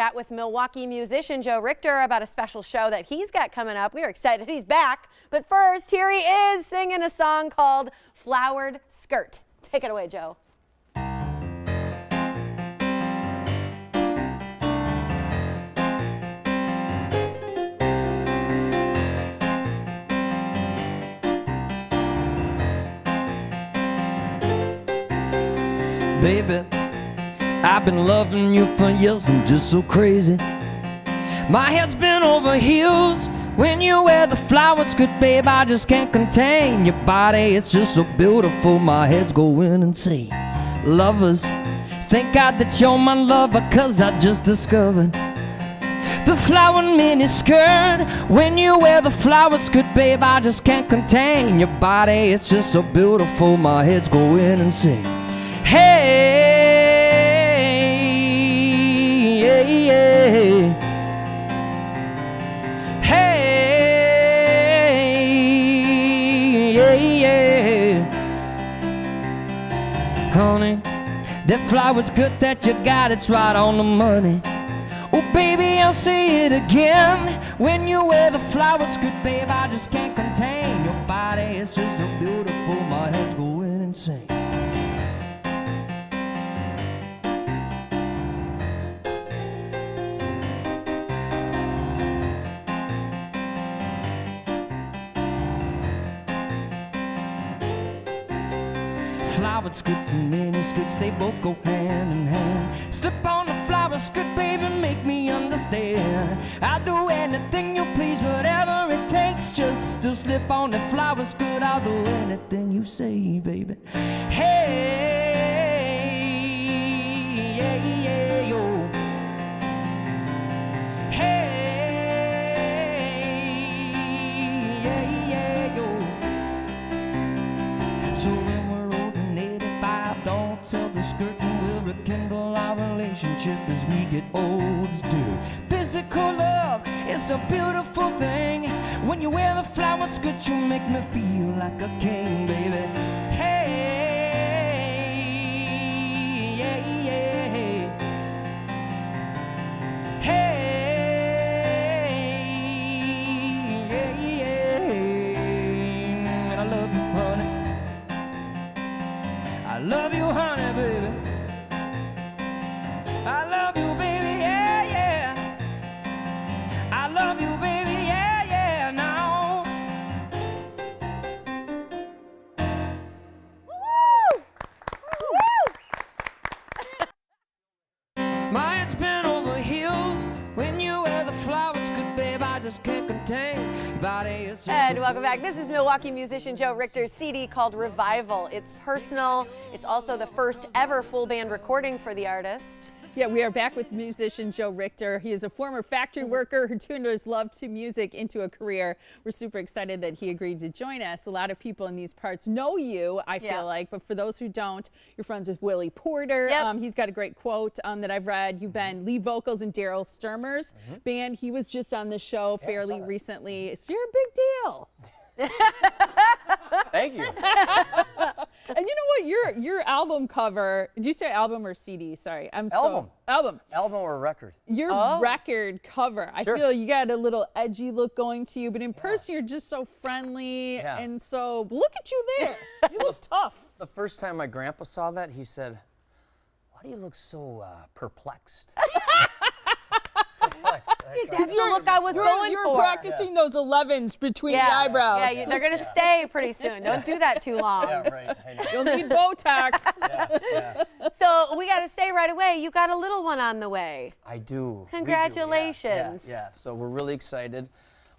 chat with Milwaukee musician Joe Richter about a special show that he's got coming up. We are excited he's back. But first, here he is singing a song called Flowered Skirt. Take it away, Joe. Baby, I've been loving you for years, I'm just so crazy. My head's been over heels when you wear the flower skirt, babe. I just can't contain your body, it's just so beautiful. My head's going insane. Lovers, thank God that you're my lover, cause I just discovered the flower mini skirt. When you wear the flower skirt, babe, I just can't contain your body, it's just so beautiful. My head's going insane. Hey, yeah, yeah. Hey, yeah, yeah. Honey, that flower's good that you got, it's right on the money. Oh, baby, I'll say it again. When you wear the flower's good, babe, I just can't contain your body, it's just so beautiful. My head's going insane. Flowered skirts and mini skirts, they both go hand in hand. Slip on the flower skirt, baby, make me understand. I'll do anything you please, whatever it takes, just to slip on the flower skirt. I'll do anything you say, baby. Hey, yeah, yeah, yo. Hey, yeah, yeah, yo. So when don't tell the skirt and we'll rekindle our relationship as we get old. Dear, physical love is a beautiful thing. When you wear the flower skirt, you make me feel like a king, baby. Hey, yeah, yeah. Hey, yeah, yeah. I love you, honey. I love you, honey, baby. I love you, baby, yeah, yeah. I love you, baby, yeah, yeah, now. Woo! Woo! My head's been over heels when you wear the flowers, good babe, I just can't contain your body. It's just And welcome back. This is Milwaukee musician Joe Richter's CD called Revival. It's personal. It's also the first ever full band recording for the artist. Yeah, we are back with musician Joe Richter. He is a former factory worker who turned his love to music into a career. We're super excited that he agreed to join us. A lot of people in these parts know you, I feel like, but for those who don't, you're friends with Willie Porter. Yep. He's got a great quote that I've read. You've been lead vocals in Daryl Sturmer's band. He was just on the show fairly recently. So you're a big deal. Thank you. And you know what? Your album cover, did you say album or CD? Sorry. Album. Album. Album or record? Your record cover. I feel you got a little edgy look going to you, but in person you're just so friendly. And so look at you there. You look tough. The first time my grandpa saw that, he said, "Why do you look so perplexed?" That's the look I was going You're for. practicing those 11s between the eyebrows. Yeah, they're going to stay pretty soon. Don't do that too long. Yeah, right. I know. You'll need Botox. Yeah. So we got to say right away, you got a little one on the way. I do. Congratulations. Yeah. So we're really excited.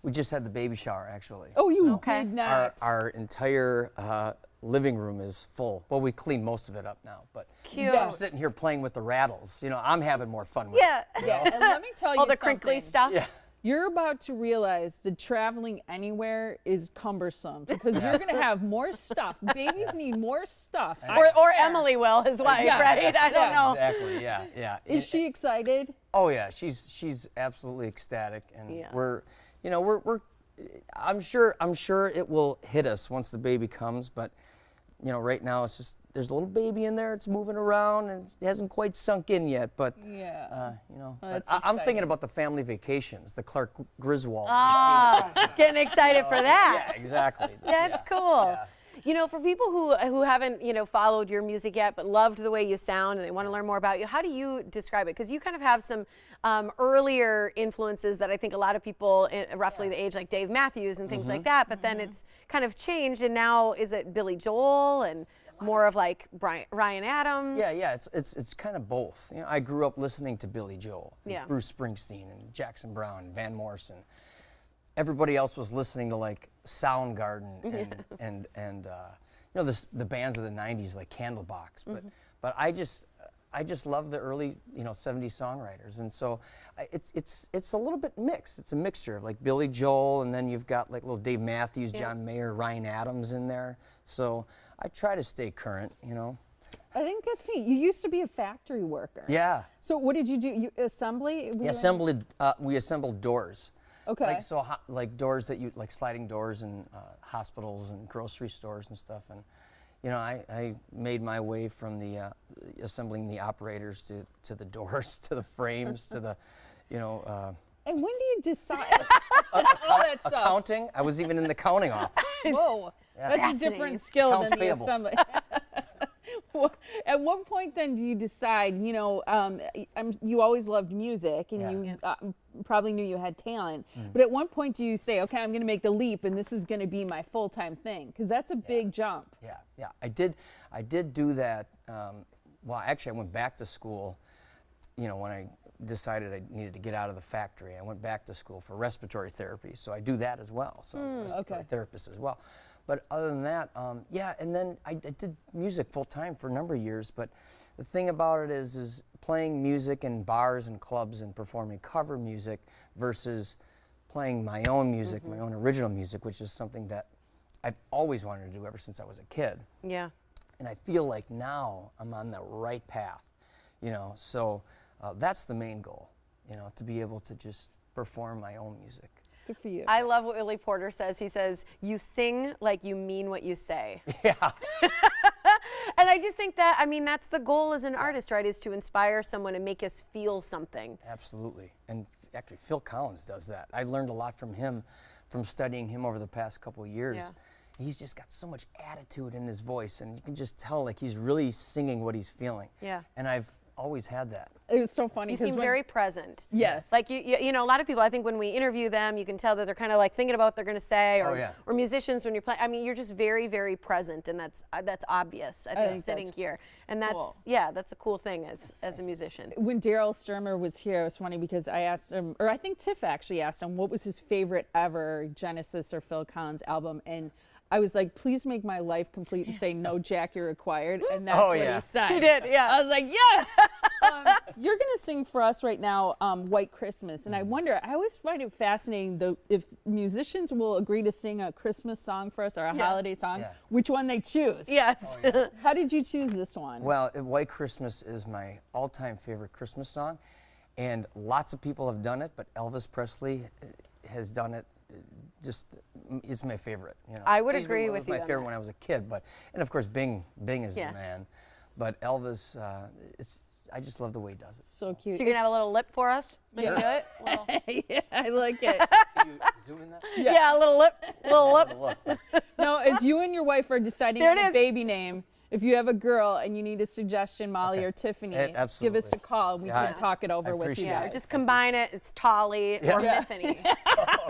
We just had the baby shower, actually. Oh, you Okay. did not. Our entire living room is full. Well, we cleaned most of it up now, but Cute. I'm sitting here playing with the rattles. You know, I'm having more fun with Yeah. it. You know? And let me tell you All the something. crinkly stuff. Yeah. You're about to realize that traveling anywhere is cumbersome because you're going to have more stuff. Babies need more stuff. Or Emily will, his wife, right? I don't know. Exactly. Yeah. Is she excited? Oh yeah, she's absolutely ecstatic, and we're I'm sure it will hit us once the baby comes, but you know, right now it's just there's a little baby in there. It's moving around and it hasn't quite sunk in yet. But Yeah. you know, Well, but that's I'm thinking exciting. about the family vacations, the Clark Griswold. Getting excited for that. Yeah, exactly. That's cool. You know, for people who haven't, you know, followed your music yet but loved the way you sound and they want to learn more about you, how do you describe it? Because you kind of have some earlier influences that I think a lot of people roughly the age like Dave Matthews and things like that, but then it's kind of changed and now is it Billy Joel and more of like Ryan Adams? Yeah, it's kind of both. You know, I grew up listening to Billy Joel, and Yeah. Bruce Springsteen, and Jackson Brown, and Van Morrison. Everybody else was listening to like Soundgarden and you know the bands of the '90s like Candlebox. But I just love the early, you know, '70s songwriters, and so it's a little bit mixed. It's a mixture of like Billy Joel, and then you've got like little Dave Matthews, John Mayer, Ryan Adams in there. So I try to stay current, you know. I think that's neat. You used to be a factory worker. Yeah. So what did you do? You assembly? We assembled doors. Okay. Like so, like doors that you like sliding doors in hospitals and grocery stores and stuff. And you know, I made my way from the assembling the operators to the doors, to the frames, to the, you know. And when do you decide all that stuff? Accounting. I was even in the accounting office. Whoa, that's a Fascinating. different skill Accounts than the payable. assembly. Well, at what point then do you decide, you know, you always loved music and you probably knew you had talent, but at one point do you say, okay, I'm going to make the leap and this is going to be my full-time thing? Because that's a big jump. Yeah. I did do that. Well, actually, I went back to school, you know, when I decided I needed to get out of the factory. I went back to school for respiratory therapy, so I do that as well. So I'm a respiratory therapist as well. But other than that, yeah, and then I did music full time for a number of years. But the thing about it is playing music in bars and clubs and performing cover music versus playing my own music, my own original music, which is something that I've always wanted to do ever since I was a kid. Yeah. And I feel like now I'm on the right path, you know. So that's the main goal, you know, to be able to just perform my own music. Good for you. I love what Willie Porter says. He says, you sing like you mean what you say. Yeah. And I just think that, I mean, that's the goal as an artist, right, is to inspire someone and make us feel something. Absolutely. And actually, Phil Collins does that. I learned a lot from him, from studying him over the past couple of years. Yeah. He's just got so much attitude in his voice, and you can just tell like he's really singing what he's feeling. Yeah. And I've always had that. It was so funny. You 'cause seem when- very present. Yes. Like, you know, a lot of people, I think when we interview them, you can tell that they're kind of like thinking about what they're going to say, or, Oh, yeah. or musicians when you're playing. I mean, you're just very, very present, and that's obvious, I think sitting that's here. And that's, cool. yeah, that's a cool thing as a musician. When Daryl Sturmer was here, it was funny because I asked him, or I think Tiff actually asked him, what was his favorite ever Genesis or Phil Collins album? And I was like, please make my life complete and say no Jack, you're required. And that's what he said. He did, yeah. I was like, yes. You're going to sing for us right now, White Christmas. And I wonder, I always find it fascinating if musicians will agree to sing a Christmas song for us or a holiday song, which one they choose. Yes. How did you choose this one? Well, White Christmas is my all-time favorite Christmas song, and lots of people have done it, but Elvis Presley has done it. Just is my favorite. You know, I would He's agree one with of you my on favorite that. when I was a kid, and of course Bing is the man, but Elvis, I just love the way he does it. So cute. So you're going to have a little lip for us when you do it? Little- Yeah, I like it. Can you zoom in that? yeah, a little lip, little lip. Look. No, as you and your wife are deciding There on it a is. baby name, if you have a girl and you need a suggestion, Molly Okay. or Tiffany, Eh, give absolutely. us a call and we Yeah, can talk it over I with you appreciate Yeah, it. guys. just combine it. It's Tolly or Miffany.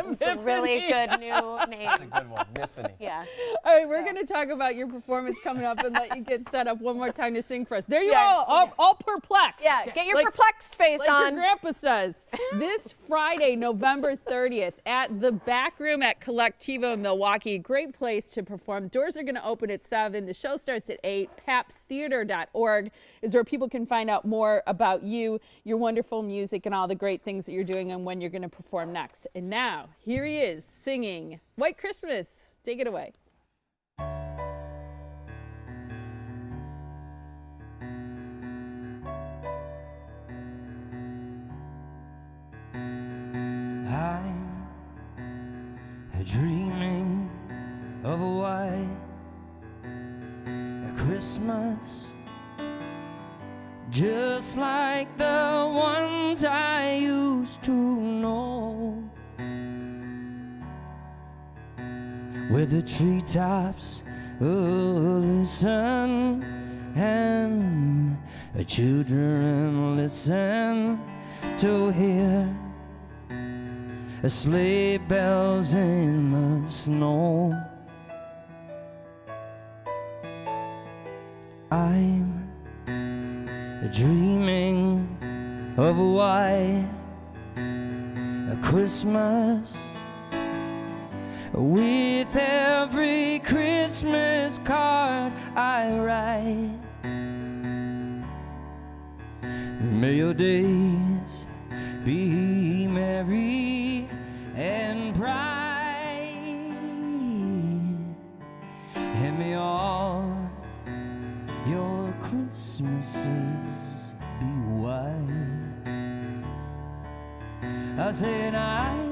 It's a really good new name. That's a good one, Miffany. Yeah. All right, we're going to talk about your performance coming up and let you get set up one more time to sing for us. There you Yeah, are, all perplexed. Yeah, get your Like- perplexed face Like on. your grandpa says, this Friday, November 30th, at the Back Room at Collectivo in Milwaukee. Great place to perform. Doors are going to open at 7. The show starts at 8. papstheater.org is where people can find out more about you, your wonderful music, and all the great things that you're doing and when you're going to perform next. And now, here he is singing White Christmas. Take it away. I'm dreaming of a white Christmas, just like the ones I used to know, where the treetops listen and the children listen to hear the sleigh bells in the snow. I'm dreaming of a white Christmas, with every Christmas card I write. May your days be merry and bright, and may all your Christmases be white. I said I